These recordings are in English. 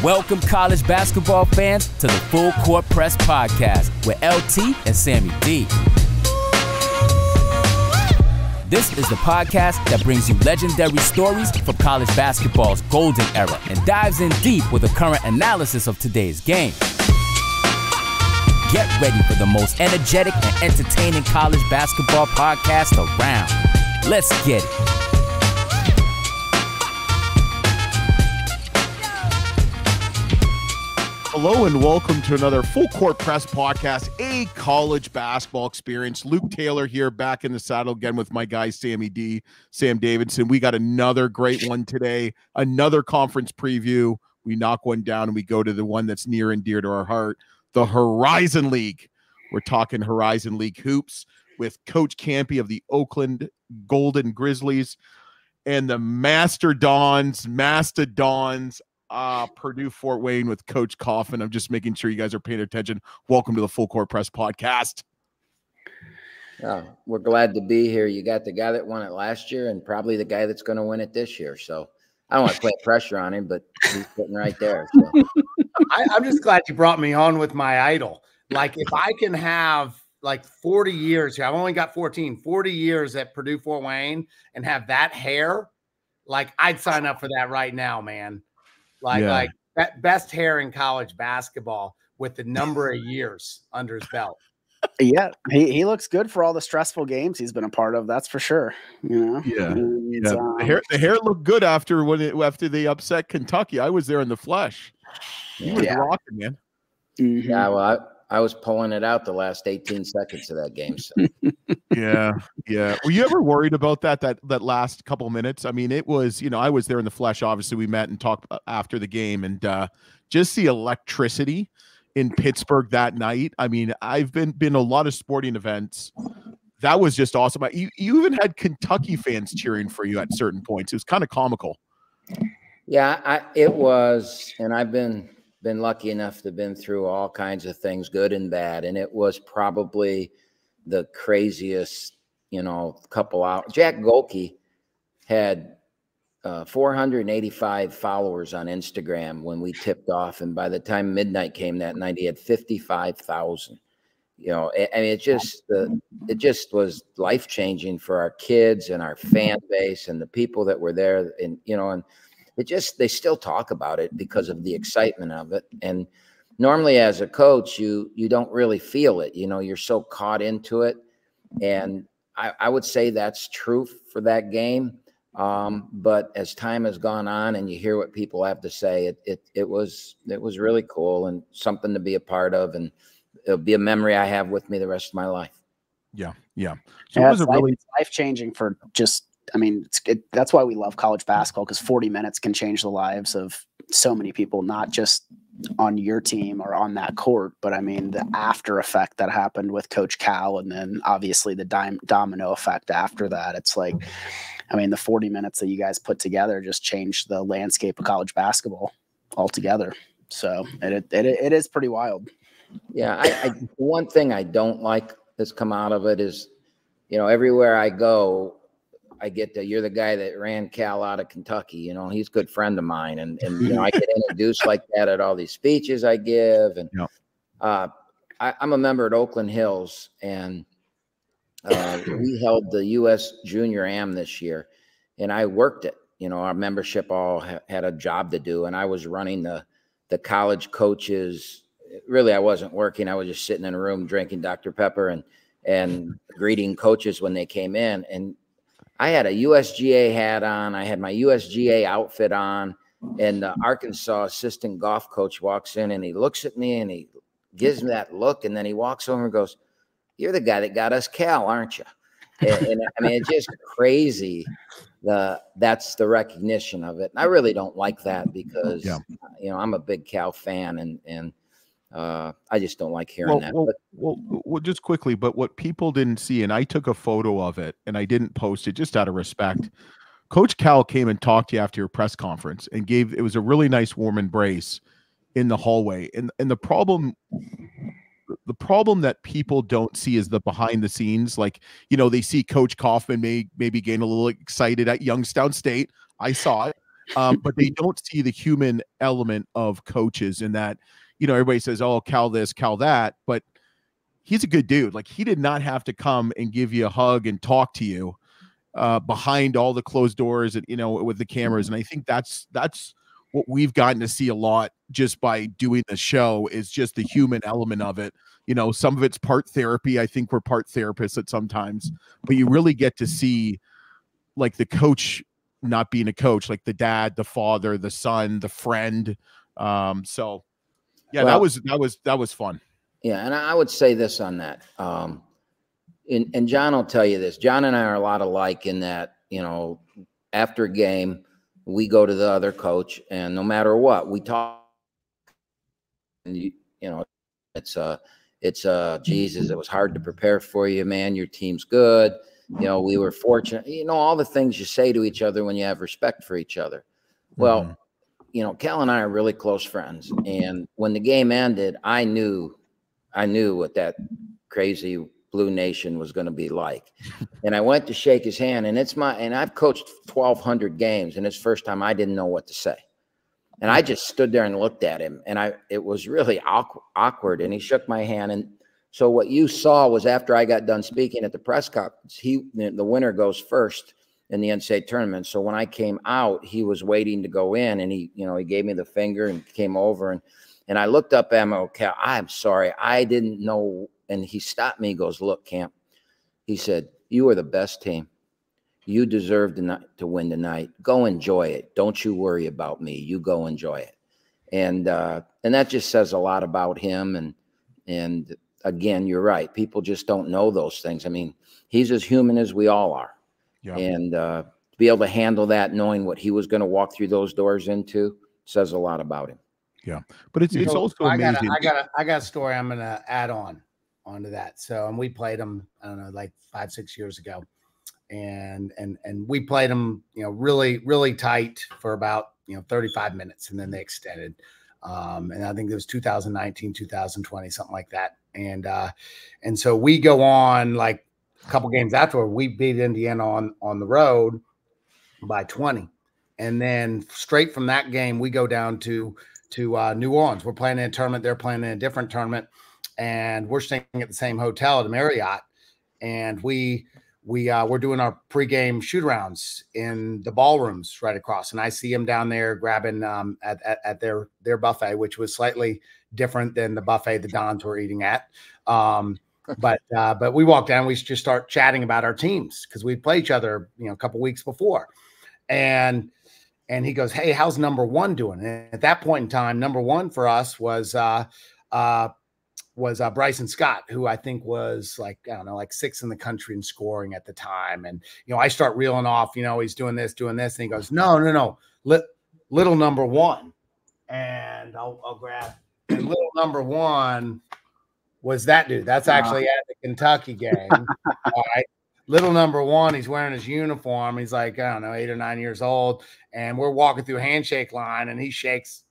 Welcome, college basketball fans, to the Full Court Press Podcast with LT and Sammy D. This is the podcast that brings you legendary stories from college basketball's golden era and dives in deep with a current analysis of today's game. Get ready for the most energetic and entertaining college basketball podcast around. Let's get it. Hello and welcome to another Full Court Press Podcast, a college basketball experience. Luke Taylor here, back in the saddle again with my guy Sammy D, Sam Davidson. We got another great one today, another conference preview. We knock one down and we go to the one that's near and dear to our heart, the Horizon League. We're talking Horizon League hoops with Coach Kampe of the Oakland Golden Grizzlies and the Mastodons, Purdue-Fort Wayne with Coach Coffman. I'm just making sure you guys are paying attention. Welcome to the Full Court Press Podcast. We're glad to be here. You got the guy that won it last year and probably the guy that's going to win it this year. So I don't want to put pressure on him, but he's sitting right there. So. I'm just glad you brought me on with my idol. Like, if I can have like 40 years here, I've only got 40 years at Purdue-Fort Wayne and have that hair, like, I'd sign up for that right now, man. Like that best hair in college basketball with the number of years under his belt. Yeah, he looks good for all the stressful games he's been a part of. That's for sure. You know? Yeah. The hair looked good after they upset Kentucky. I was there in the flesh. He was rocking, man. Mm-hmm. Yeah, well, I was pulling it out the last 18 seconds of that game. So. Yeah. Were you ever worried about that last couple minutes? I mean, it was, I was there in the flesh. Obviously, we met and talked after the game, and just the electricity in Pittsburgh that night. I mean, I've been a lot of sporting events. That was just awesome. You even had Kentucky fans cheering for you at certain points. It was kind of comical. Yeah, it was, and I've been lucky enough to have been through all kinds of things, good and bad, and it was probably the craziest, couple hours. Jack Golke had 485 followers on Instagram when we tipped off, and by the time midnight came that night, he had 55,000. And it just was life-changing for our kids and our fan base and the people that were there, and they still talk about it because of the excitement of it. And normally as a coach, you don't really feel it. You're so caught into it. And I would say that's true for that game. But as time has gone on and you hear what people have to say, it was really cool and something to be a part of. And it'll be a memory I have with me the rest of my life. Yeah. So it was really life-changing for just, that's why we love college basketball, because 40 minutes can change the lives of so many people, not just on your team or on that court, but the after effect that happened with Coach Cal, and then obviously the domino effect after that. It's like, the 40 minutes that you guys put together just changed the landscape of college basketball altogether. So it is pretty wild. Yeah, one thing I don't like that's come out of it is, everywhere I go, I get you're the guy that ran Cal out of Kentucky. He's a good friend of mine. And I get introduced like that at all these speeches I give. And I'm a member at Oakland Hills, and we held the U.S. Junior Am this year, and I worked it. Our membership all had a job to do, and I was running the college coaches. Really, I wasn't working. I was just sitting in a room drinking Dr. Pepper and greeting coaches when they came in. And I had a USGA hat on. I had my USGA outfit on, and the Arkansas assistant golf coach walks in, and he looks at me and he gives me that look, and then he walks over and goes, "You're the guy that got us Cal, aren't you?" And it's just crazy. That's the recognition of it. And I really don't like that because I'm a big Cal fan, and I just don't like hearing that. Well, just quickly, but what people didn't see, and I took a photo of it and I didn't post it just out of respect. Coach Cal came and talked to you after your press conference and it was a really nice warm embrace in the hallway. And the problem that people don't see is the behind the scenes. Like, they see Coach Coffman maybe getting a little excited at Youngstown State. I saw it. but they don't see the human element of coaches, in that, you know, everybody says, oh, Cal this, Cal that, but he's a good dude. Like, he did not have to come and give you a hug and talk to you behind all the closed doors and, you know, with the cameras. And I think that's what we've gotten to see a lot just by doing the show, is just the human element of it. You know, some of it's part therapy. I think we're part therapists at sometimes, but you really get to see like the coach not being a coach, like the dad, the father, the son, the friend. So yeah, well, that was fun. Yeah. And I would say this on that. And John will tell you this. John and I are a lot alike in that, you know, after a game, we go to the other coach, and no matter what, we talk. And you know, it's Jesus, it was hard to prepare for you, man. Your team's good. You know, we were fortunate. You know, all the things you say to each other when you have respect for each other. Well, you know, Cal and I are really close friends, and when the game ended, I knew what that crazy Blue Nation was going to be like. And I went to shake his hand, and I've coached 1,200 games, and it's the first time I didn't know what to say. And I just stood there and looked at him, and it was really awkward. And he shook my hand. And so what you saw was, after I got done speaking at the press conference, the winner goes first in the NCAA tournament. So when I came out, he was waiting to go in, and he gave me the finger and came over, and I looked up at him. Okay, I'm sorry, I didn't know. And he stopped me. He goes, look, Camp. He said, you are the best team. You deserve to win tonight. Go enjoy it. Don't you worry about me. You go enjoy it. And that just says a lot about him. And again, you're right. People just don't know those things. I mean, he's as human as we all are. Yeah. And to be able to handle that, knowing what he was going to walk through those doors into, says a lot about him. Yeah. But it's also amazing. I got a story I'm going to add onto that. So, and we played them, I don't know, like 5-6 years ago, and we played them, you know, really, really tight for about, 35 minutes, and then they extended. And I think it was 2019, 2020, something like that. And so we go on, like a couple games afterward, we beat Indiana on the road by 20. And then straight from that game, we go down to New Orleans. We're playing in a tournament. They're playing in a different tournament. And we're staying at the same hotel at the Marriott, and we're doing our pregame shoot-arounds in the ballrooms right across. And I see them down there grabbing at their buffet, which was slightly different than the buffet the Dons were eating at. But we walk down, we just start chatting about our teams, because we play each other, a couple weeks before, and he goes, "Hey, how's number one doing?" And at that point in time, number one for us was Bryson Scott, who I think was like 6th in the country in scoring at the time. And, I start reeling off, he's doing this. And he goes, no, little number one. And I'll grab, and little number one was that dude. That's actually at the Kentucky game. All right. Little number one, he's wearing his uniform. He's like, I don't know, 8 or 9 years old. And we're walking through a handshake line, and he shakes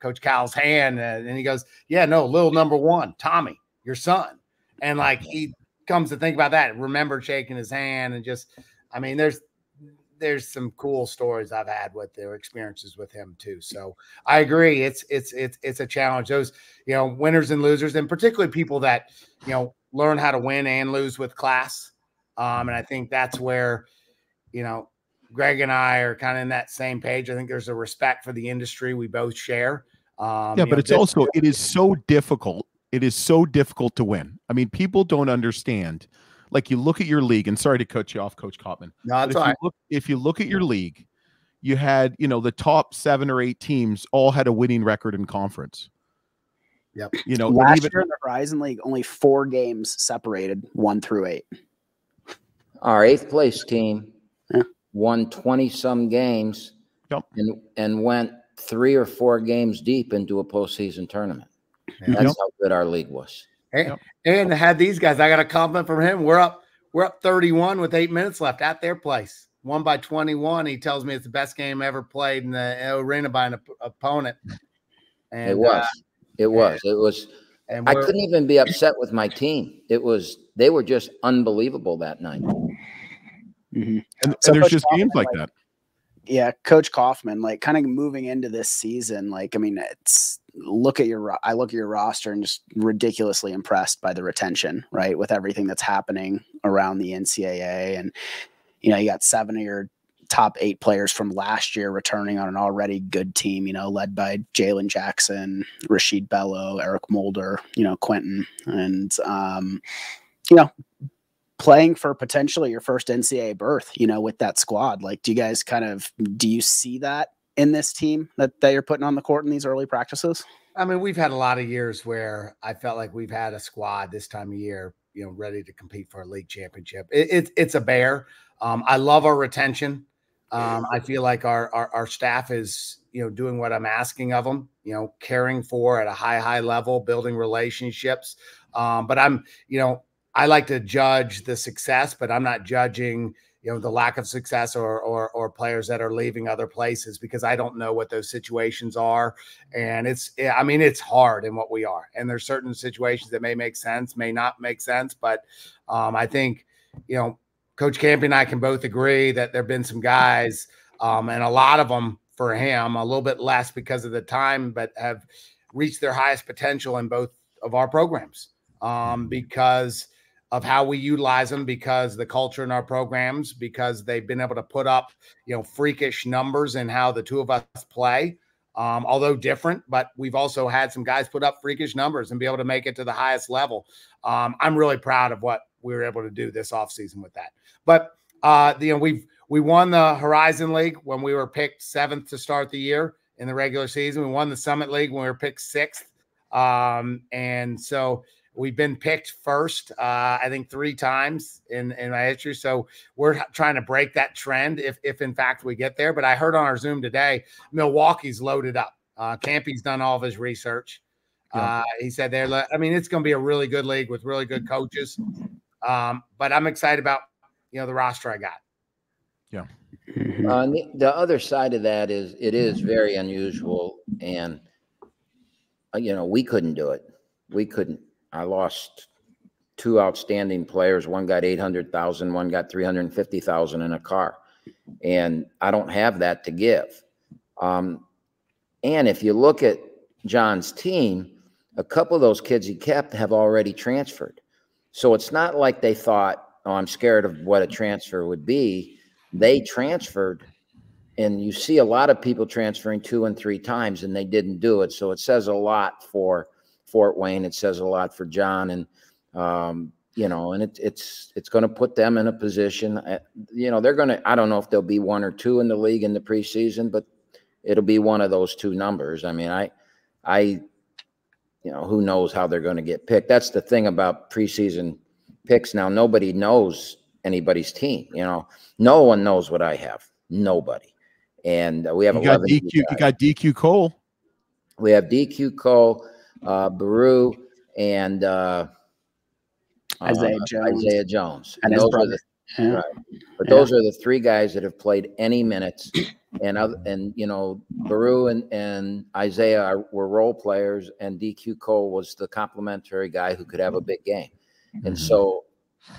Coach Cal's hand, and he goes, yeah, no, little number one, Tommy, your son. And like, he comes to think about that, remembered shaking his hand, and just, I mean, there's some cool stories I've had with their experiences with him too. So I agree. It's a challenge. Those, winners and losers, and particularly people that, learn how to win and lose with class. And I think that's where, Greg and I are kind of in that same page. I think there's a respect for the industry we both share. But it's also, it is so difficult. It is so difficult to win. I mean, people don't understand. Like, you look at your league, and sorry to cut you off, Coach Coffman. No, that's all right. If you look at your league, you had, the top 7 or 8 teams all had a winning record in conference. Yep. Last year in the Horizon League, only 4 games separated 1 through 8. Our 8th place team won 20-some games, and went 3 or 4 games deep into a postseason tournament. That's how good our league was. And had these guys, I got a compliment from him. We're up 31 with 8 minutes left at their place. Won by 21. He tells me it's the best game ever played in the arena by an opponent. And it was. And I couldn't even be upset with my team. They were just unbelievable that night. Mm-hmm. And there's just games like that. Yeah, Coach Coffman, like kind of moving into this season, like, I mean, I look at your roster and just ridiculously impressed by the retention, right? With everything that's happening around the NCAA. And, you got 7 of your top 8 players from last year returning on an already good team, led by Jalen Jackson, Rashid Bello, Eric Mulder, Quentin, and, playing for potentially your first NCAA berth, with that squad. Like, do you see that in this team that you're putting on the court in these early practices? I mean, we've had a lot of years where I felt like we've had a squad this time of year, ready to compete for a league championship. It's a bear. I love our retention. I feel like our staff is, doing what I'm asking of them, caring for at a high level, building relationships. But I like to judge the success, but I'm not judging, the lack of success or players that are leaving other places, because I don't know what those situations are. And it's hard in what we are. And there's certain situations that may make sense, may not make sense. But I think, Coach Kampe and I can both agree that there've been some guys, and a lot of them for him, a little bit less because of the time, but have reached their highest potential in both of our programs, because of how we utilize them, because the culture in our programs, because they've been able to put up, freakish numbers in how the two of us play, although different, but we've also had some guys put up freakish numbers and be able to make it to the highest level. I'm really proud of what we were able to do this offseason with that. But, we won the Horizon League when we were picked 7th to start the year in the regular season. We won the Summit League when we were picked 6th. And so we've been picked first, I think 3 times in my history. So we're trying to break that trend if in fact we get there. But I heard on our Zoom today, Milwaukee's loaded up. Kampe's done all of his research. He said it's going to be a really good league with really good coaches. But I'm excited about, the roster I got. Yeah. The other side of that is it is very unusual. And, we couldn't do it. We couldn't. I lost 2 outstanding players. One got $800,000, one got $350,000 in a car. And I don't have that to give. And if you look at John's team, a couple of those kids he kept have already transferred. So it's not like they thought, I'm scared of what a transfer would be. They transferred, and you see a lot of people transferring 2 and 3 times, and they didn't do it. So it says a lot for Fort Wayne. It says a lot for John, and and it's going to put them in a position. They're going to. I don't know if they'll be 1 or 2 in the league in the preseason, but it'll be one of those 2 numbers. I mean, I who knows how they're going to get picked. That's the thing about preseason picks. Now nobody knows anybody's team. No one knows what I have. Nobody. And we have 11. You got DQ Cole. We have DQ Cole, Baru, and Isaiah Jones. And those are right. But those are the 3 guys that have played any minutes. And Baru and Isaiah were role players, and DQ Cole was the complimentary guy who could have a big game. And so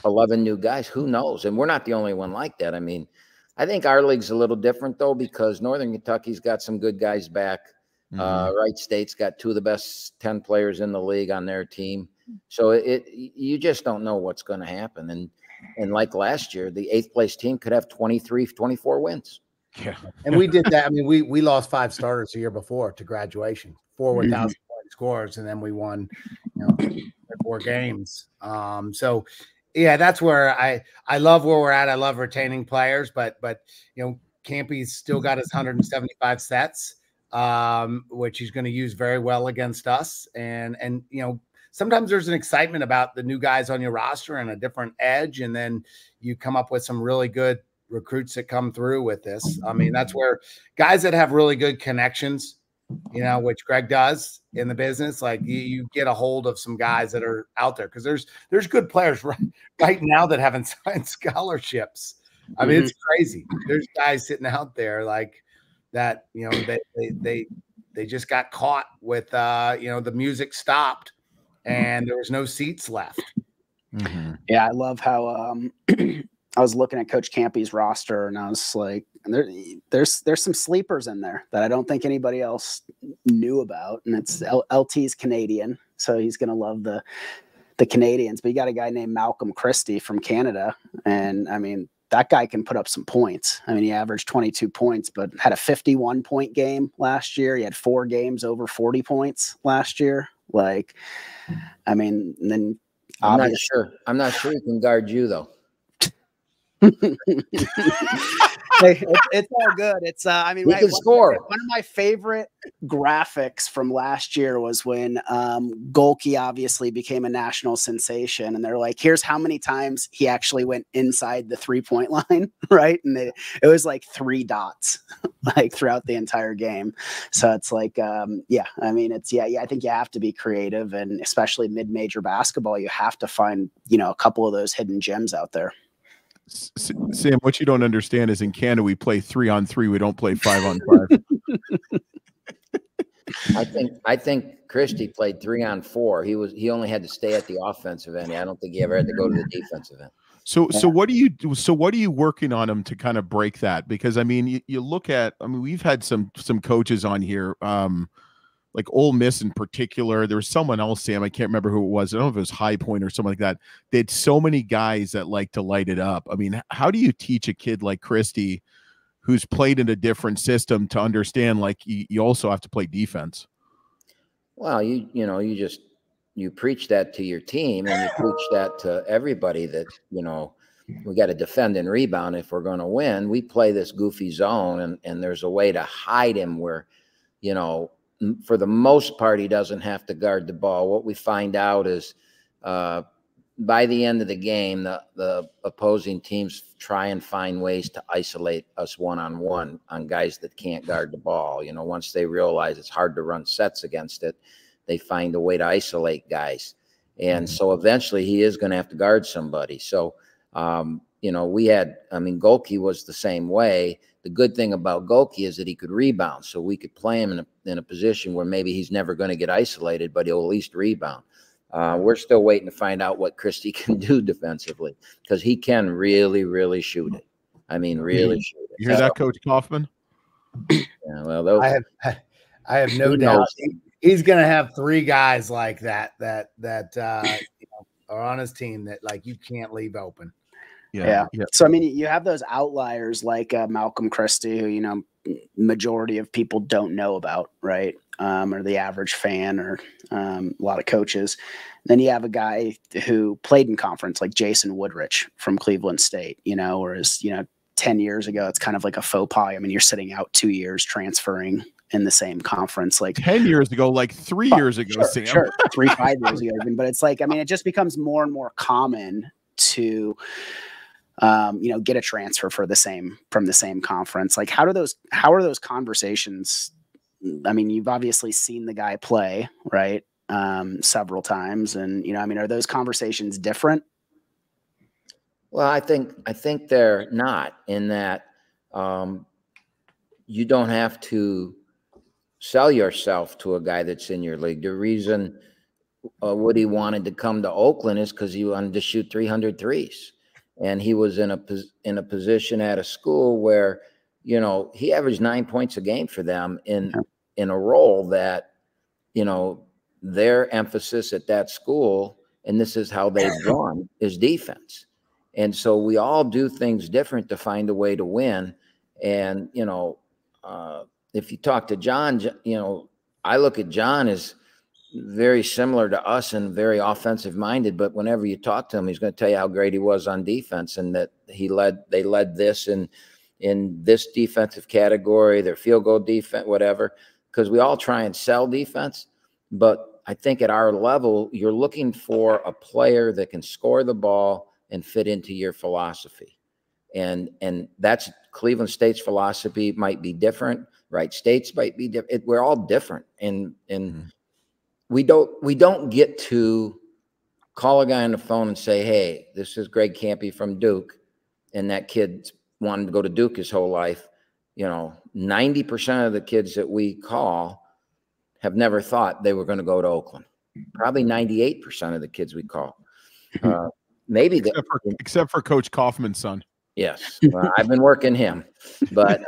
11 new guys, who knows? And we're not the only one like that. I mean, I think our league's a little different, though, because Northern Kentucky's got some good guys back. Wright State's got 2 of the best 10 players in the league on their team. So you just don't know what's going to happen. And like last year, the 8th place team could have 23, 24 wins. Yeah. And we did that. I mean, we lost 5 starters the year before to graduation, 4 1,000 point scores, and then we won 4 games. So yeah, that's where I love where we're at. I love retaining players, but Kampe's still got his 175 sets, which he's going to use very well against us. And sometimes there's an excitement about the new guys on your roster and a different edge, and then you come up with some really good recruits that come through with this. I mean, that's where guys that have really good connections, which Greg does in the business, like you get a hold of some guys that are out there, because there's good players right now that haven't signed scholarships. I mean, it's crazy. There's guys sitting out there like that, they just got caught with the music stopped and there was no seats left. Yeah, I love how I was looking at Coach Kampe's roster, and I was like, And there's some sleepers in there that I don't think anybody else knew about. And it's LT's Canadian, so he's going to love the Canadians. But you got a guy named Malcolm Christie from Canada. And I mean, that guy can put up some points. I mean, he averaged 22 points, but had a 51-point game last year. He had 4 games over 40 points last year. Like, I mean, and then I'm not sure he can guard you though. It's all good. It's I mean, we can score. One of my favorite graphics from last year was when Golke obviously became a national sensation, and they're like, here's how many times he actually went inside the 3-point line, right? And it was like 3 dots like throughout the entire game. So it's like I mean, it's I think you have to be creative, and especially mid-major basketball, you have to find, you know, a couple of those hidden gems out there. Sam, what you don't understand is in Canada we play 3-on-3. We don't play 5-on-5. I think Christie played 3-on-4. He only had to stay at the offensive end. I don't think he ever had to go to the defensive end. So what do you do? So what are you working on him to kind of break that? Because I mean, you look at, I mean, we've had some coaches on here, like Ole Miss in particular. There was someone else, Sam, I can't remember who it was. I don't know if it was High Point or something like that. They had so many guys that like to light it up. I mean, how do you teach a kid like Christie, who's played in a different system, to understand like you also have to play defense? Well, you preach that to your team, and you preach that to everybody that, you know, we got to defend and rebound if we're going to win. We play this goofy zone, and there's a way to hide him where, you know, for the most part, he doesn't have to guard the ball. What we find out is by the end of the game, the opposing teams try and find ways to isolate us one-on-one on guys that can't guard the ball. You know, once they realize it's hard to run sets against it, they find a way to isolate guys. And so eventually he is going to have to guard somebody. So, you know, Golke was the same way. The good thing about Golke is that he could rebound, so we could play him in a position where maybe he's never going to get isolated, but he'll at least rebound. We're still waiting to find out what Christie can do defensively, because he can really, really shoot it. I mean, really shoot it. You hear that, Coach Coffman? Yeah, well, I have no doubt he's going to have 3 guys like that you know, are on his team that like you can't leave open. Yeah. So, I mean, you have those outliers like Malcolm Christie, who, you know, majority of people don't know about, right? Or the average fan, or a lot of coaches. Then you have a guy who played in conference like Jason Woodrich from Cleveland State, you know, whereas, you know, 10 years ago, it's kind of like a faux pas. I mean, you're sitting out 2 years transferring in the same conference. Like 10 years ago, like 3 years ago, Sam. Sure. 5 years ago. But it's like, I mean, it just becomes more and more common to you know, get a transfer from the same conference. Like, how are those conversations? I mean, you've obviously seen the guy play, right? Several times. And, you know, I mean, are those conversations different? Well, I think they're not, in that you don't have to sell yourself to a guy that's in your league. The reason Woody wanted to come to Oakland is because he wanted to shoot 300 threes. And he was in a position at a school where, you know, he averaged 9 points a game for them in a role that, you know, their emphasis at that school, and this is how they've gone, is defense. And so we all do things different to find a way to win. And, you know, if you talk to John, you know, I look at John as very similar to us and very offensive minded, but whenever you talk to him, he's going to tell you how great he was on defense, and that they led this in this defensive category, their field goal defense, whatever, because we all try and sell defense. But I think at our level, you're looking for a player that can score the ball and fit into your philosophy. And that's Cleveland State's philosophy. Might be different. Wright State's might be different. We're all different. And we don't get to call a guy on the phone and say, hey, this is Greg Kampe from Duke, and that kid wanted to go to Duke his whole life. You know, 90% of the kids that we call have never thought they were going to go to Oakland. Probably 98% of the kids we call. Maybe except for Coach Kaufman's son. Yes, well, I've been working him, but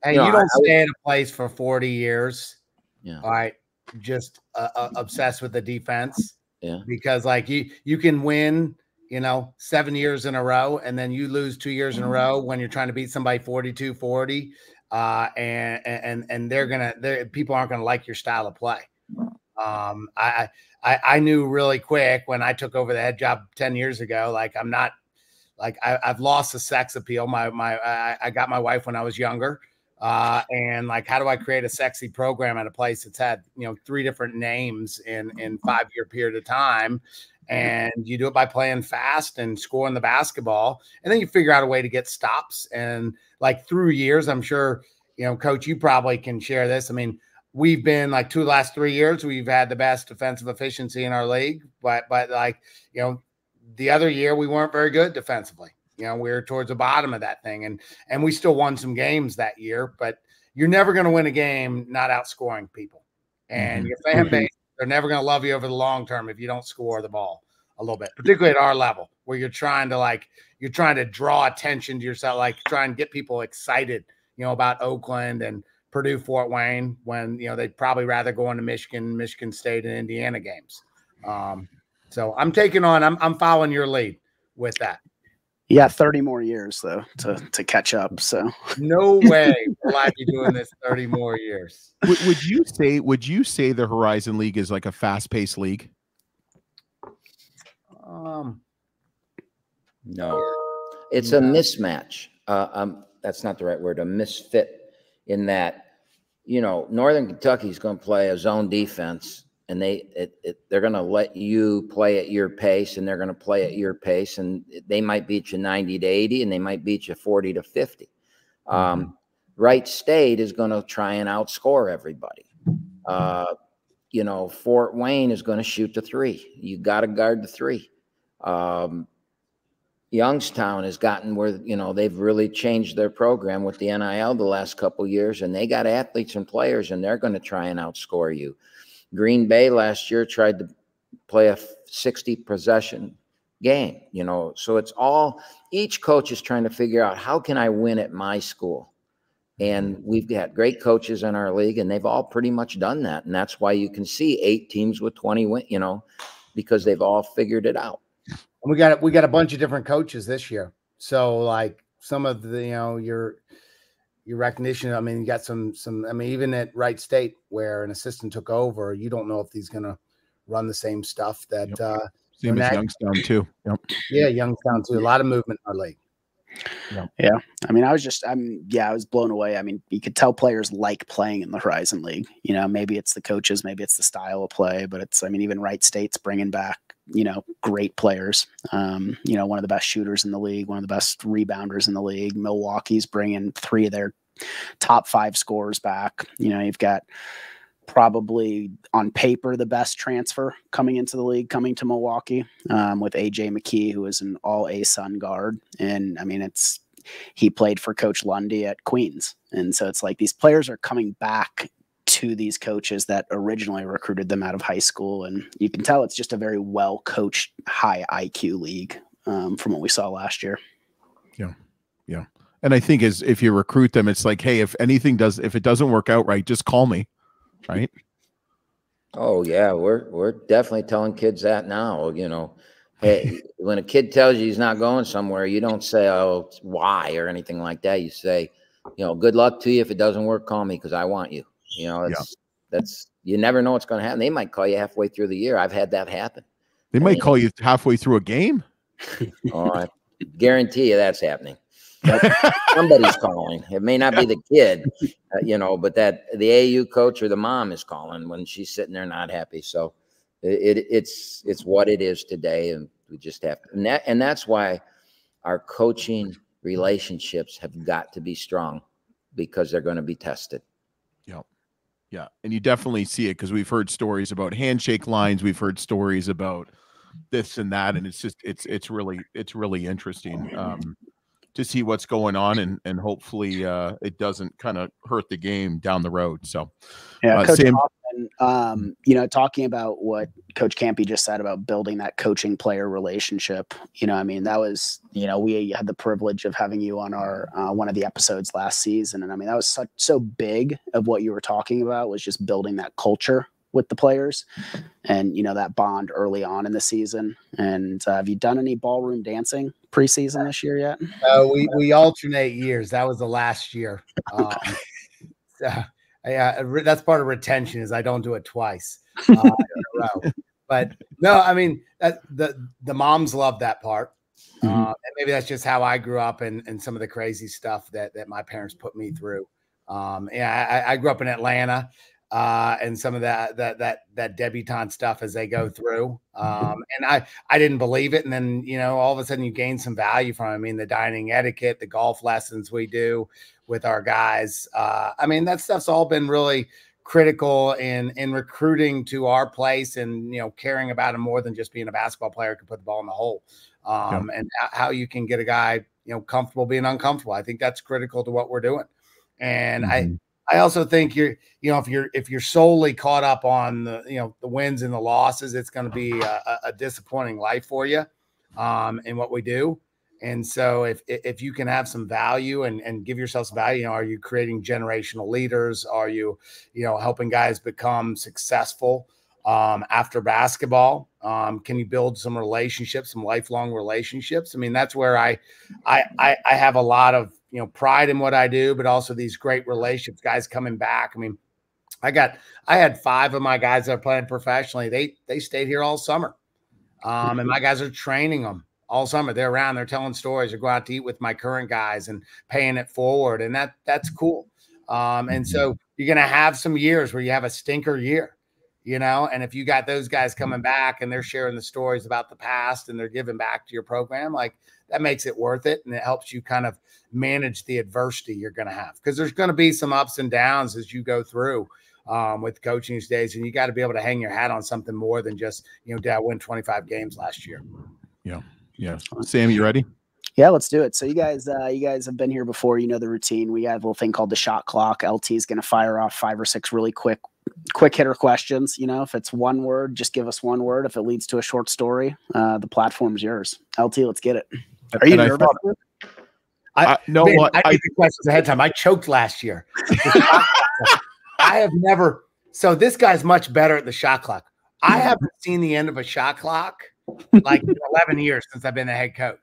and you don't stay in a place for 40 years. Yeah. All right, just obsessed with the defense. Yeah. Because like you can win, 7 years in a row, and then you lose 2 years in a row when you're trying to beat somebody 42-40. And people aren't gonna like your style of play. I knew really quick when I took over the head job 10 years ago, like I'm not like I've lost the sex appeal. I got my wife when I was younger. And like, how do I create a sexy program at a place that's had, 3 different names in 5-year period of time? And you do it by playing fast and scoring the basketball. And then you figure out a way to get stops. And like through years, I'm sure, Coach, you probably can share this. I mean, we've been like the last 3 years, we've had the best defensive efficiency in our league. But like, the other year we weren't very good defensively. We were towards the bottom of that thing. And we still won some games that year, but you're never going to win a game not outscoring people. And your fan base, they're never going to love you over the long term if you don't score the ball a little bit, particularly at our level where you're trying to draw attention to yourself, like try and get people excited, about Oakland and Purdue-Fort Wayne when, they'd probably rather go into Michigan State and Indiana games. So I'm following your lead with that. Yeah, 30 more years though to catch up. So no way will I be doing this 30 more years. Would you say the Horizon League is like a fast-paced league? No, it's a mismatch. That's not the right word. A misfit in that, Northern Kentucky is going to play a zone defense. And they're going to let you play at your pace, and they're going to play at your pace, and they might beat you 90-80, and they might beat you 40-50. Wright State is going to try and outscore everybody. Fort Wayne is going to shoot the 3. You got to guard the 3. Youngstown has gotten where, they've really changed their program with the NIL the last couple of years, and they got athletes and players, and they're going to try and outscore you. Green Bay last year tried to play a 60 possession game, so it's each coach is trying to figure out, how can I win at my school? And we've got great coaches in our league, and they've all pretty much done that. And that's why you can see 8 teams with 20 wins, because they've all figured it out. And we got a bunch of different coaches this year. So like some of the, your recognition. I mean, you got some, even at Wright State where an assistant took over, you don't know if he's going to run the same stuff that, same as Youngstown too. Yep. Yeah. Youngstown too. A lot of movement in our league. Yeah. I mean, I was blown away. I mean, you could tell players like playing in the Horizon League, maybe it's the coaches, maybe it's the style of play, but even Wright State's bringing back, great players, one of the best shooters in the league, one of the best rebounders in the league. Milwaukee's bringing 3 of their top 5 scorers back. You've got probably on paper the best transfer coming into the league, coming to Milwaukee, with AJ McKee, who is an all ASUN guard. And I mean, he played for Coach Lundy at Queens. And so it's like these players are coming back to these coaches that originally recruited them out of high school. And you can tell it's just a very well coached, high IQ league, from what we saw last year. Yeah. And I think if you recruit them, it's like, hey, if it doesn't work out right, just call me. Right. Oh yeah. We're definitely telling kids that now, hey, when a kid tells you he's not going somewhere, you don't say, oh, why or anything like that. You say, good luck to you. If it doesn't work, call me, 'cause I want you. That's you never know what's going to happen. They might call you halfway through the year. I've had that happen. They might call you halfway through a game. Oh, I guarantee you that's happening. Somebody's calling. It may not be the kid, but that the AU coach or the mom is calling when she's sitting there not happy. So it's what it is today, and we just have to. And that's why our coaching relationships have got to be strong, because they're going to be tested. Yeah. And you definitely see it, because we've heard stories about handshake lines. We've heard stories about this and that. And it's really interesting to see what's going on, and hopefully it doesn't kind of hurt the game down the road. So Coach Sam, And, talking about what Coach Kampe just said about building that coaching player relationship, that was, we had the privilege of having you on our one of the episodes last season. And that was so big of what you were talking about, was just building that culture with the players and, that bond early on in the season. And have you done any ballroom dancing preseason this year yet? We alternate years. That was the last year. That's part of retention, is I don't do it twice in a row. But no, the moms love that part. And maybe that's just how I grew up, and some of the crazy stuff that my parents put me through. I grew up in Atlanta, and some of that debutante stuff as they go through. And I didn't believe it. And then, all of a sudden you gain some value from it. The dining etiquette, the golf lessons we do with our guys. That stuff's all been really critical in recruiting to our place, and, caring about him more than just being a basketball player who can put the ball in the hole. And how you can get a guy, comfortable being uncomfortable. I think that's critical to what we're doing. And I also think if you're solely caught up on the wins and the losses, it's going to be a disappointing life for you in what we do. And so if you can have some value and give yourself some value, are you creating generational leaders? Are you, helping guys become successful after basketball? Can you build some relationships, some lifelong relationships? That's where I have a lot of, pride in what I do, but also these great relationships, guys coming back. I had 5 of my guys that are playing professionally. They stayed here all summer. And my guys are training them all summer. They're around, they're telling stories, or go out to eat with my current guys and paying it forward. And that's cool. And so you're going to have some years where you have a stinker year, and if you got those guys coming back and they're sharing the stories about the past and they're giving back to your program, like, that makes it worth it. And it helps you kind of manage the adversity you're going to have, because there's going to be some ups and downs as you go through with coaching these days. And you got to be able to hang your hat on something more than just, did I win 25 games last year? Yeah. Yeah. Sam, you ready? Yeah, let's do it. So you guys have been here before. You know the routine. We have a little thing called the shot clock. LT is going to fire off 5 or 6 really quick hitter questions. If it's one word, just give us one word. If it leads to a short story, the platform's yours. LT, let's get it. Are you nervous? I did the questions ahead of time. I choked last year. I have never. So this guy's much better at the shot clock. I haven't seen the end of a shot clock like 11 years since I've been the head coach.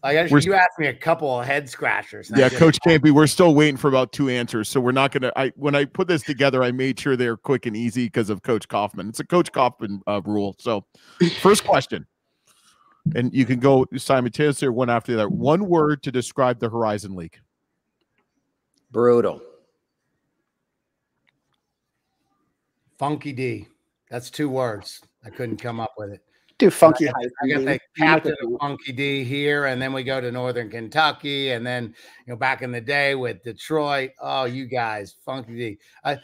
You asked me a couple of head scratchers. Yeah, Coach Kampe, we're still waiting for about 2 answers. So we're not going to – when I put this together, I made sure they're quick and easy because of Coach Coffman. It's a Coach Coffman rule. So first question, and you can go simultaneously or one after the other. One word to describe the Horizon League. Brutal. Funky D. That's 2 words. I couldn't come up with it. Do funky. I got the captain of Funky D here, and then we go to Northern Kentucky, and then back in the day with Detroit. Oh, you guys, Funky D.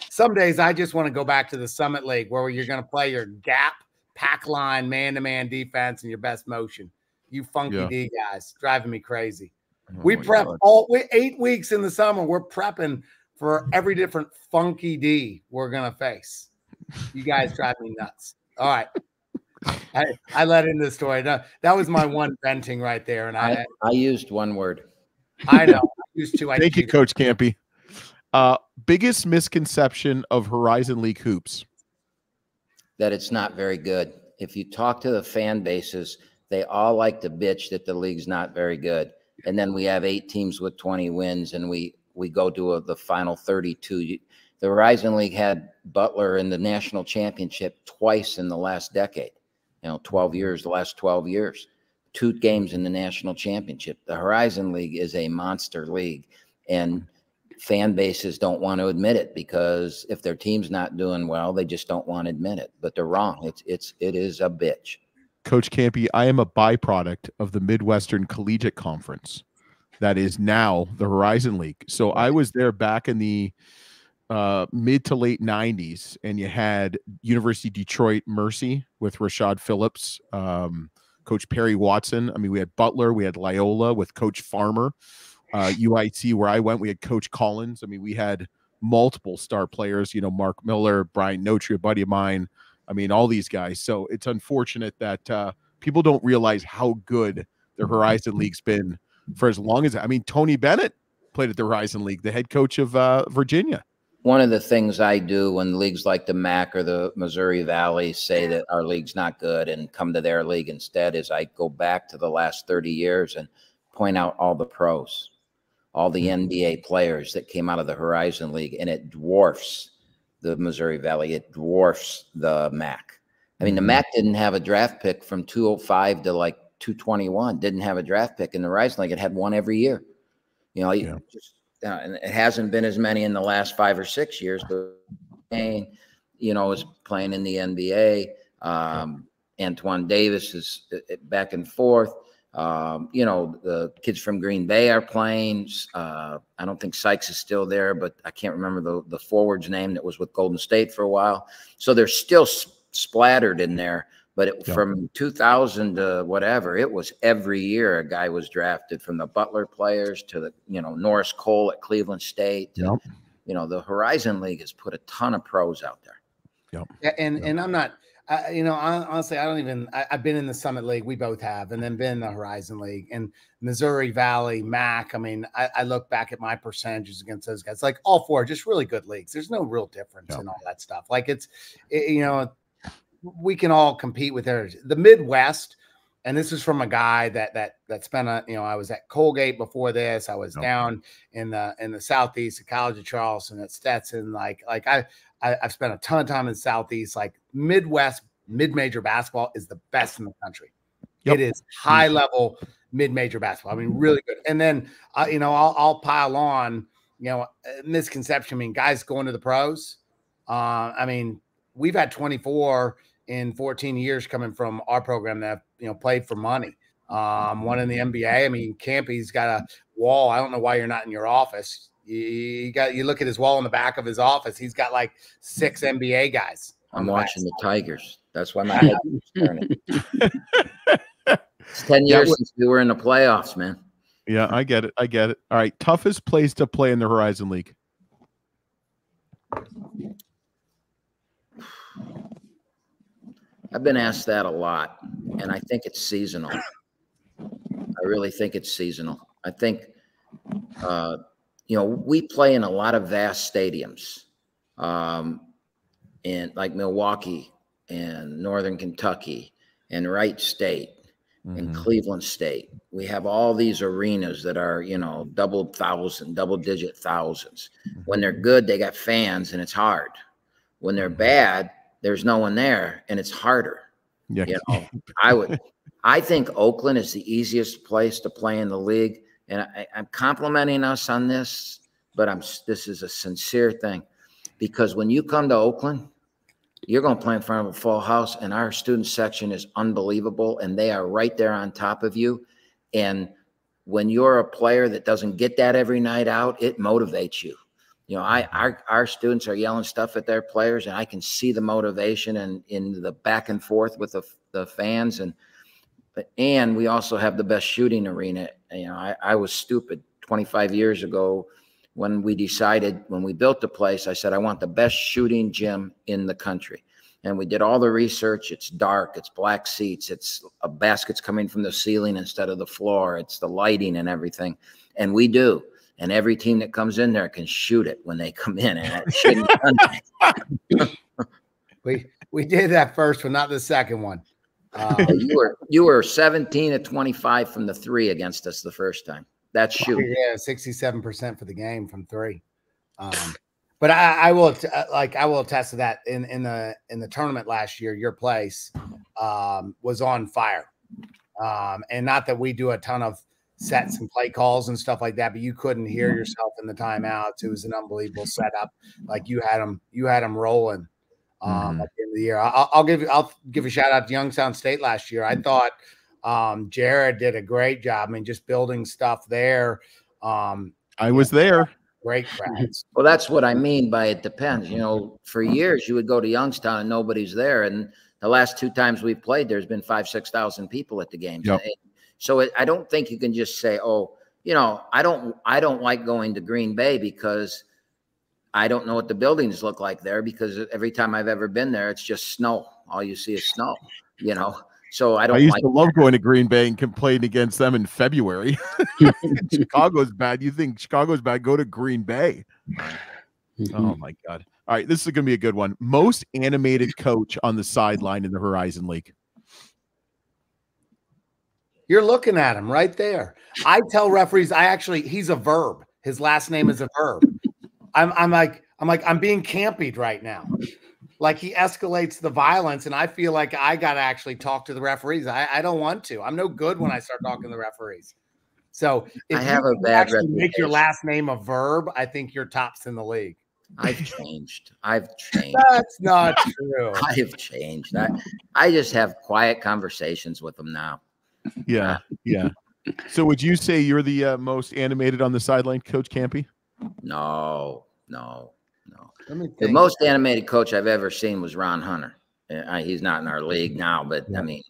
Some days I just want to go back to the Summit League where you're going to play your gap, pack line, man-to-man defense, and your best motion. You Funky D guys, driving me crazy. We prep 8 weeks in the summer. We're prepping for every different Funky D we're going to face. You guys drive me nuts. All right. I let into the story. No, that was my one venting right there. And I used one word. I know. I used 2. Thank you, Coach Kampe. Biggest misconception of Horizon League hoops? That it's not very good. If you talk to the fan bases, they all like to bitch that the league's not very good. And then we have 8 teams with 20 wins, and we go to the final 32. The Horizon League had Butler in the national championship twice in the last decade. 12 years, the last 12 years, 2 games in the national championship. The Horizon League is a monster league, and fan bases don't want to admit it because if their team's not doing well, they just don't want to admit it. But they're wrong. It is a bitch. Coach Kampe, I am a byproduct of the Midwestern Collegiate Conference that is now the Horizon League. So I was there back in the mid to late 90s, and you had University of Detroit Mercy with Rashad Phillips, Coach Perry Watson. We had Butler, we had Loyola with Coach Farmer. UIC, where I went, we had Coach Collins. We had multiple star players, you know, Mark Miller, Brian Notri, a buddy of mine. I mean, all these guys. So it's unfortunate that people don't realize how good the Horizon League's been for as long as, I mean, Tony Bennett played at the Horizon League, the head coach of Virginia. One of the things I do when leagues like the MAC or the Missouri Valley say that our league's not good and come to their league instead is I go back to the last 30 years and point out all the pros, all the NBA players that came out of the Horizon League, and it dwarfs the Missouri Valley. It dwarfs the MAC. I mean, the MAC didn't have a draft pick from 205 to like 221, didn't have a draft pick in the Horizon League. It had one every year. You know, and it hasn't been as many in the last 5 or 6 years, but you know, is playing in the NBA. Antoine Davis is back and forth. You know, the kids from Green Bay are playing. I don't think Sykes is still there, but I can't remember the forward's name that was with Golden State for a while. So they're still splattered in there. But from 2000 to whatever, it was every year a guy was drafted, from the Butler players to the, you know, Norris Cole at Cleveland State. To, you know, the Horizon League has put a ton of pros out there. And I'm not, you know, honestly, I don't even, I've been in the Summit League. We both have, and then been in the Horizon League and Missouri Valley, MAC. I mean, I look back at my percentages against those guys, like all four are just really good leagues. There's no real difference in all that stuff. Like you know, we can all compete with theirs. The Midwest, and this is from a guy that spent you know, I was at Colgate before this. I was down in the Southeast at College of Charleston at Stetson. Like I've spent a ton of time in the Southeast. Like Midwest mid-major basketball is the best in the country. It is high level mid-major basketball. I mean, really good. And then you know, I'll pile on, you know, misconception. I mean, guys going to the pros. I mean, we've had 24 in 14 years coming from our program that, you know, played for money. One in the NBA. I mean, Kampe's got a wall. I don't know why you're not in your office. You look at his wall in the back of his office. He's got like 6 NBA guys. I'm watching the Tigers. That's why my head is turning. It's 10 years since we were in the playoffs, man. Yeah, I get it. I get it. All right. Toughest place to play in the Horizon League. I've been asked that a lot, and I think it's seasonal. I really think it's seasonal. I think, you know, we play in a lot of vast stadiums, in like Milwaukee and Northern Kentucky and Wright State and Cleveland State. We have all these arenas that are, you know, double-digit thousands. When they're good, they got fans, and it's hard. When they're bad, there's no one there, and it's harder. You know, I think Oakland is the easiest place to play in the league, and I'm complimenting us on this, but this is a sincere thing, because when you come to Oakland, you're going to play in front of a full house, and our student section is unbelievable, and they are right there on top of you. And when you're a player that doesn't get that every night out, it motivates you. You know, our students are yelling stuff at their players, and I can see the motivation and in the back and forth with the fans. And we also have the best shooting arena. You know, I was stupid 25 years ago when we built the place. I said, I want the best shooting gym in the country. And we did all the research. It's dark. It's black seats. It's baskets coming from the ceiling instead of the floor. It's the lighting and everything. And we do. And every team that comes in there can shoot it when they come in. And it shouldn't be done. We did that first one, not the second one. You were 17 of 25 from the 3 against us the first time. That's shooting. Yeah, 67% for the game from 3. But I will attest to that. In the tournament last year, your place was on fire. And not that we do a ton of sets and play calls and stuff like that, but you couldn't hear yourself in the timeouts. It was an unbelievable setup. Like you had them rolling at the end of the year. I'll give a shout out to Youngstown State last year. I thought Jared did a great job. I mean, just building stuff there. I was there. Great crowds. Well, that's what I mean by it depends. You know, for years you would go to Youngstown and nobody's there, and the last 2 times we've played, there's been 5,000-6,000 people at the games. Yep. So I don't think you can just say, oh, you know, I don't like going to Green Bay because I don't know what the buildings look like there, because every time I've ever been there, it's just snow. All you see is snow, you know. So I used to love going to Green Bay and complaining against them in February. Chicago's bad. You think Chicago's bad? Go to Green Bay. Oh my God. All right, this is going to be a good one. Most animated coach on the sideline in the Horizon League. You're looking at him right there. I tell referees, he's a verb. His last name is a verb. I'm being campied right now. Like, he escalates the violence, and I feel like I got to actually talk to the referees. I don't want to. I'm no good when I start talking to the referees. So if you make your last name a verb, I think you're tops in the league. I've changed. That's not true. I've changed. I just have quiet conversations with them now. Yeah. So would you say you're the most animated on the sideline, Coach Kampe? No. The most animated coach I've ever seen was Ron Hunter. He's not in our league now, but I mean,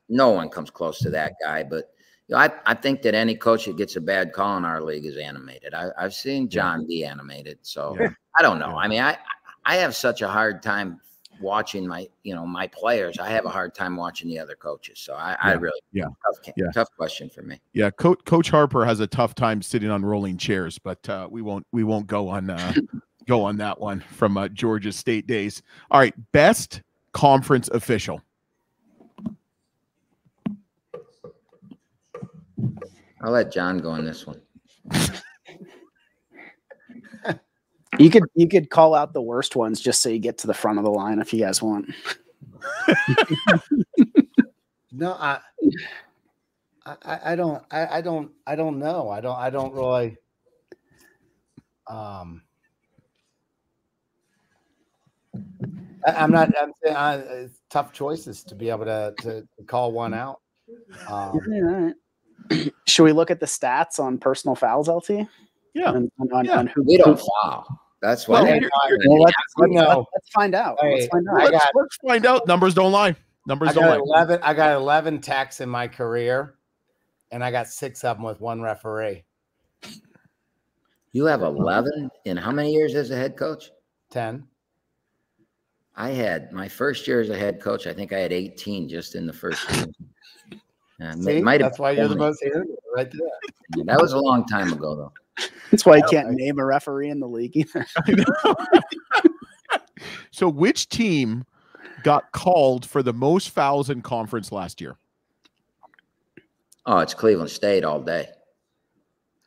no one comes close to that guy. But you know, I think that any coach that gets a bad call in our league is animated. I've seen John be animated, so I don't know. I mean, I have such a hard time watching my players. I have a hard time watching the other coaches. So I really tough question for me. Yeah, Coach Harper has a tough time sitting on rolling chairs, but we won't go on that one from Georgia State days. All right, best conference official. I'll let John go on this one. You could call out the worst ones just so you get to the front of the line if you guys want. No, I don't know. I don't really. It's tough choices to be able to call one out. Should we look at the stats on personal fouls, LT? Yeah. On who we don't foul. That's why. Let's find out. Hey, let's find out. Numbers don't lie. I got 11 techs in my career, and I got 6 of them with one referee. You have 11 in how many years as a head coach? 10. I had my first year as a head coach. I think I had 18 just in the first year. That's why you're the most right there. That was a long time ago, though. That's why you can't name a referee in the league either. So which team got called for the most fouls in conference last year? Oh, it's Cleveland State all day.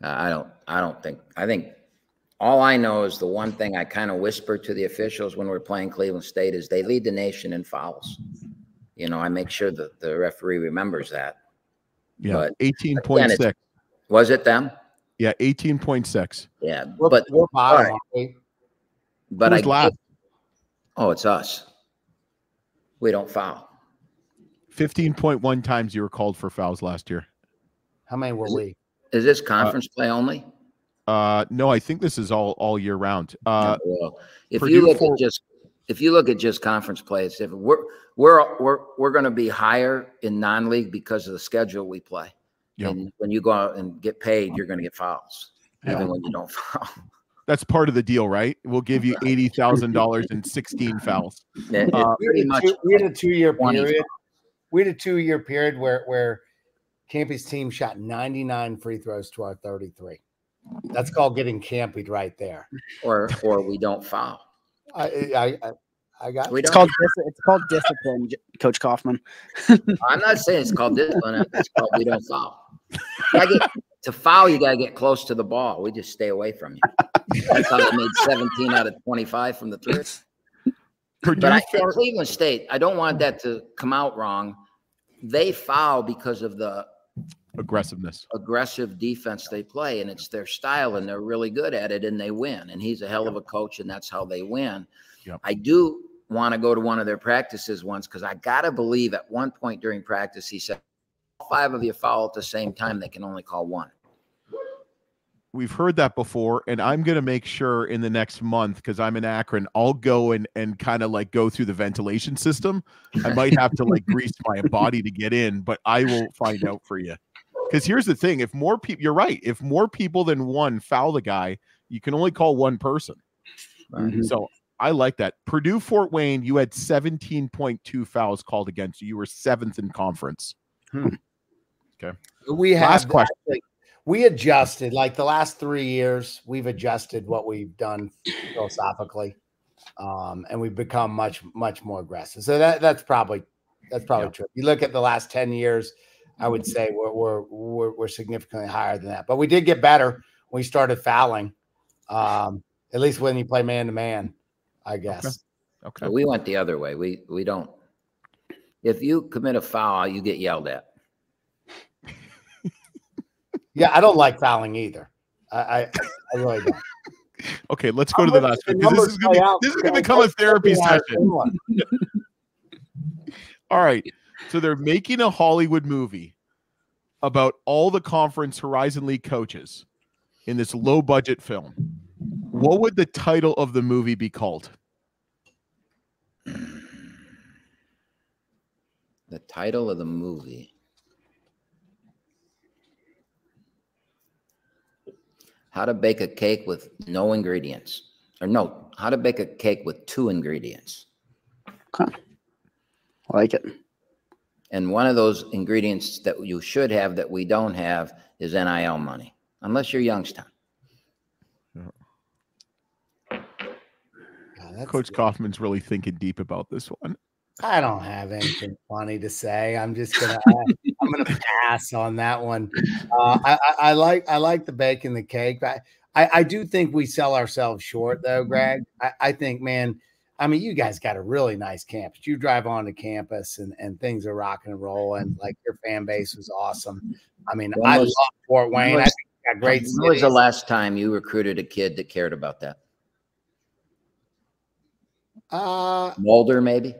I think all I know is the one thing I kind of whisper to the officials when we're playing Cleveland State is they lead the nation in fouls. You know, I make sure that the referee remembers that. Yeah, 18.6. Was it them? Yeah, 18.6. Yeah, but we're bottom. But who's last? It's us. We don't foul. 15.1 times you were called for fouls last year. How many were we? Is this conference play only? No, I think this is all year round. If you look at just conference play, it's different. We're going to be higher in non-league because of the schedule we play. Yep. And when you go out and get paid, you're going to get fouls, even when you don't foul. That's part of the deal, right? We'll give you $80,000 and 16 fouls. We had a 2-year period. We had a 2-year period where Kampe's team shot 99 free throws to our 33. That's called getting campied right there. Or we don't foul. It's called discipline, Coach Coffman. I'm not saying it's called discipline. It's called we don't foul. To foul, you got to get close to the ball. We just stay away from you. That's how they made 17 out of 25 from the three. But Cleveland State, I don't want that to come out wrong. They foul because of the aggressive defense they play, and it's their style, and they're really good at it, and they win. And he's a hell of a coach, and that's how they win. Yep. I do want to go to one of their practices once, because I got to believe at one point during practice, he said, 5 of you foul at the same time, they can only call 1. We've heard that before, and I'm going to make sure in the next month, because I'm in Akron, I'll go and kind of like go through the ventilation system. I might have to like grease my body to get in, but I will find out for you. Because here's the thing. If more people, you're right. If more people than one foul the guy, You can only call one person. So I like that. Purdue-Fort Wayne, you had 17.2 fouls called against you. You were 7th in conference. Okay. We Last have question. We adjusted, like the last 3 years, we've adjusted what we've done philosophically. And we've become much more aggressive. So that's probably true. You look at the last 10 years, I would say we're significantly higher than that. But we did get better when we started fouling. At least when you play man to man, I guess. Okay. So we went the other way. We don't. If you commit a foul, you get yelled at. Yeah, I don't like fouling either. I really don't. Okay, let's go to the last one. This is going to become a therapy session. All right. So they're making a Hollywood movie about all the Conference Horizon League coaches in this low budget film. What would the title of the movie be called? The title of the movie. How to bake a cake with no ingredients. Or no, how to bake a cake with 2 ingredients. Okay. I like it. And one of those ingredients that you should have that we don't have is NIL money, unless you're Youngstown. Coach Coffman's really thinking deep about this one. I don't have anything funny to say. I'm just gonna pass on that one. I like the baking the cake. I do think we sell ourselves short though, Greg. I think, man, I mean, you guys got a really nice campus. You drive onto campus and things are rocking and rolling. Like your fan base was awesome. I mean, I love Fort Wayne. I think you got great cities. When was the last time you recruited a kid that cared about that? Mulder, maybe.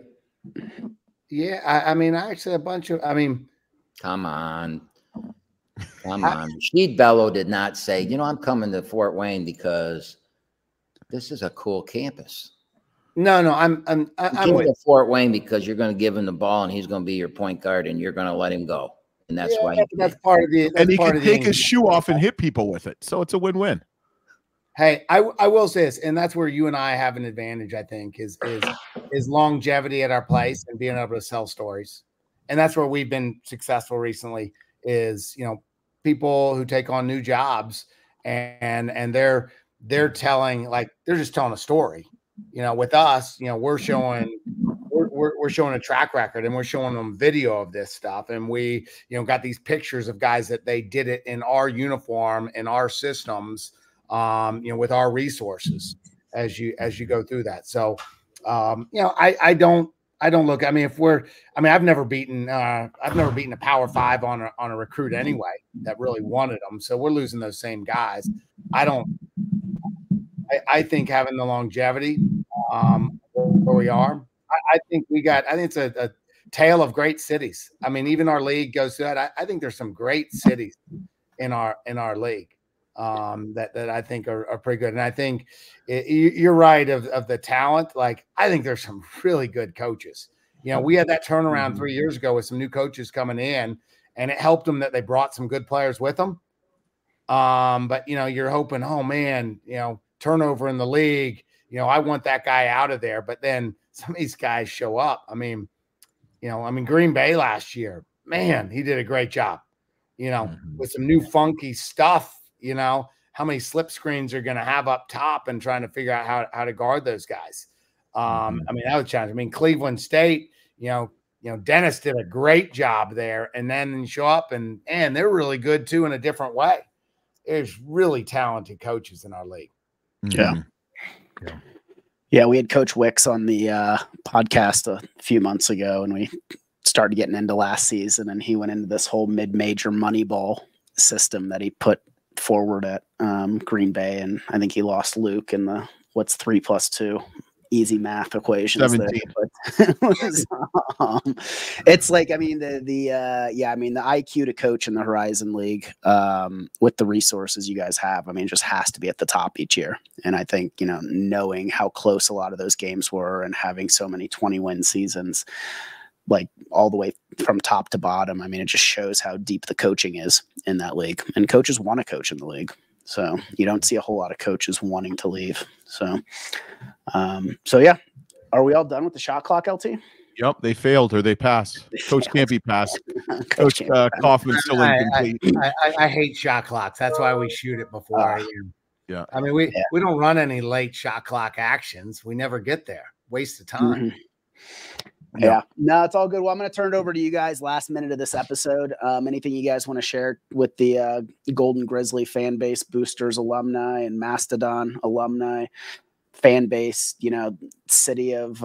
Yeah, I mean, actually, a bunch of. I mean, come on. Sheed Bellow did not say, you know, I'm coming to Fort Wayne because this is a cool campus. No, I'm with Fort Wayne because you're going to give him the ball and he's going to be your point guard and you're going to let him go, and that's why. That's part of the. And he can take his shoe off and hit people with it, so it's a win-win. Hey, I will say this, and that's where you and I have an advantage, I think, is longevity at our place and being able to sell stories. And that's where we've been successful recently is, you know, people who take on new jobs and they're telling, like, they're just telling a story. You know, with us, you know, we're showing a track record and we're showing them video of this stuff. And we, you know, got these pictures of guys that they did it in our uniform, in our systems, you know, with our resources as you go through that. So, you know, I don't look, I mean, I've never beaten a Power 5 on a recruit anyway that really wanted them. So we're losing those same guys. I think having the longevity, where we are, I think it's a tale of great cities. I mean, even our league goes through that. I think there's some great cities in our league. That I think are pretty good. And I think you're right of the talent. Like, I think there's some really good coaches. You know, we had that turnaround 3 years ago with some new coaches coming in, and it helped them that they brought some good players with them. But, you know, you're hoping, oh, man, you know, turnover in the league, you know, I want that guy out of there. But then some of these guys show up. I mean, Green Bay last year, man, he did a great job, you know, with some new funky stuff. You know, how many slip screens are going to have up top and trying to figure out how to guard those guys. I mean, that was a challenge. I mean, Cleveland State, you know, Dennis did a great job there, and then you show up and they're really good too in a different way. There's really talented coaches in our league. Yeah. We had Coach Wicks on the podcast a few months ago, and we started getting into last season, and he went into this whole mid-major Moneyball system that he put forward at Green Bay, and I think he lost Luke in the what's 3 + 2 easy math equations. It's like, I mean, the IQ to coach in the Horizon League with the resources you guys have, I mean, it just has to be at the top each year. And I think, you know, knowing how close a lot of those games were and having so many 20-win seasons, like all the way from top to bottom, I mean, it just shows how deep the coaching is in that league. And coaches want to coach in the league. So you don't see a whole lot of coaches wanting to leave. So, so yeah. Are we all done with the shot clock, LT? Yep, they failed or they passed. Coach Kampe passed. Coach Coffman's still incomplete. I hate shot clocks. That's why we shoot it before. Yeah. I mean, we don't run any late shot clock actions. We never get there. Waste of time. Mm-hmm. Yeah. No, it's all good. Well, I'm going to turn it over to you guys last minute of this episode. Anything you guys want to share with the Golden Grizzly fan base, boosters, alumni, and Mastodon alumni fan base, you know, city of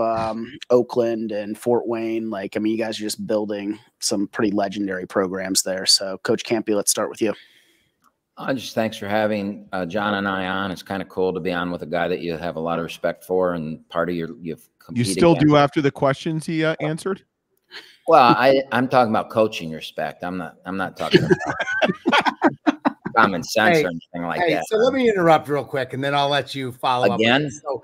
Oakland and Fort Wayne. Like, I mean, you guys are just building some pretty legendary programs there. So Coach Kampe, let's start with you. Just thanks for having John and I on. It's kind of cool to be on with a guy that you have a lot of respect for, and part of you still do after the questions he answered. Well, I'm talking about coaching respect. I'm not talking about common sense or anything like that. So let me interrupt real quick, and then I'll let you follow again. So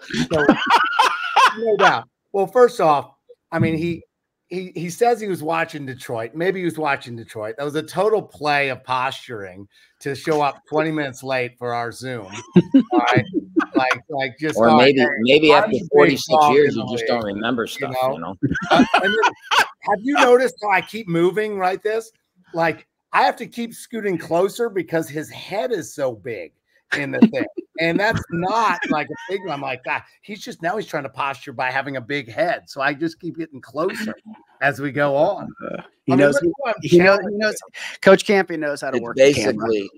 no doubt. Well, first off, I mean, he says he was watching Detroit. Maybe he was watching Detroit. That was a total play of posturing to show up 20 minutes late for our Zoom. All right? Like just, or maybe after 46 years, you just don't remember stuff, you know? And then, have you noticed how I keep moving like this? Like, I have to keep scooting closer because his head is so big in the thing. And that's not like a big one. I'm like, God, he's trying to posture by having a big head. So I just keep getting closer as we go on. He knows Coach Kampe knows how to work. Basically,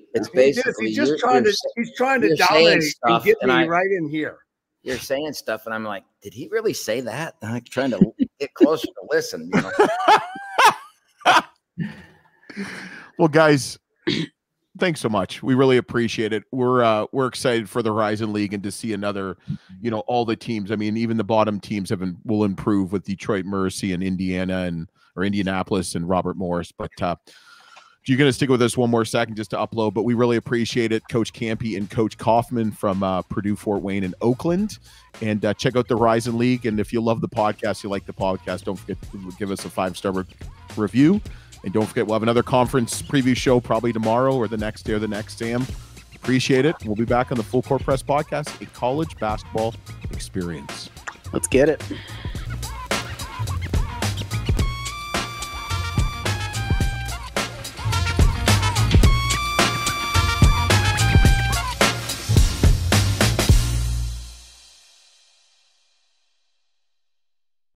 he's trying to dominate and get me right in here. You're saying stuff, and I'm like, did he really say that? I'm like trying to get closer to listen, you know. Well, guys, thanks so much. We really appreciate it. We're excited for the Horizon League and to see another, you know, all the teams. I mean, even the bottom teams will improve with Detroit Mercy and Indianapolis and Robert Morris. But you're going to stick with us one more second just to upload, but we really appreciate it. Coach Kampe and Coach Coffman from Purdue-Fort Wayne and Oakland. And check out the Horizon League. And if you love the podcast, you like the podcast, don't forget to give us a 5-star review. And don't forget, we'll have another conference preview show probably tomorrow or the next day or the next, Sam. Appreciate it. We'll be back on the Full Court Press Podcast, a college basketball experience. Let's get it.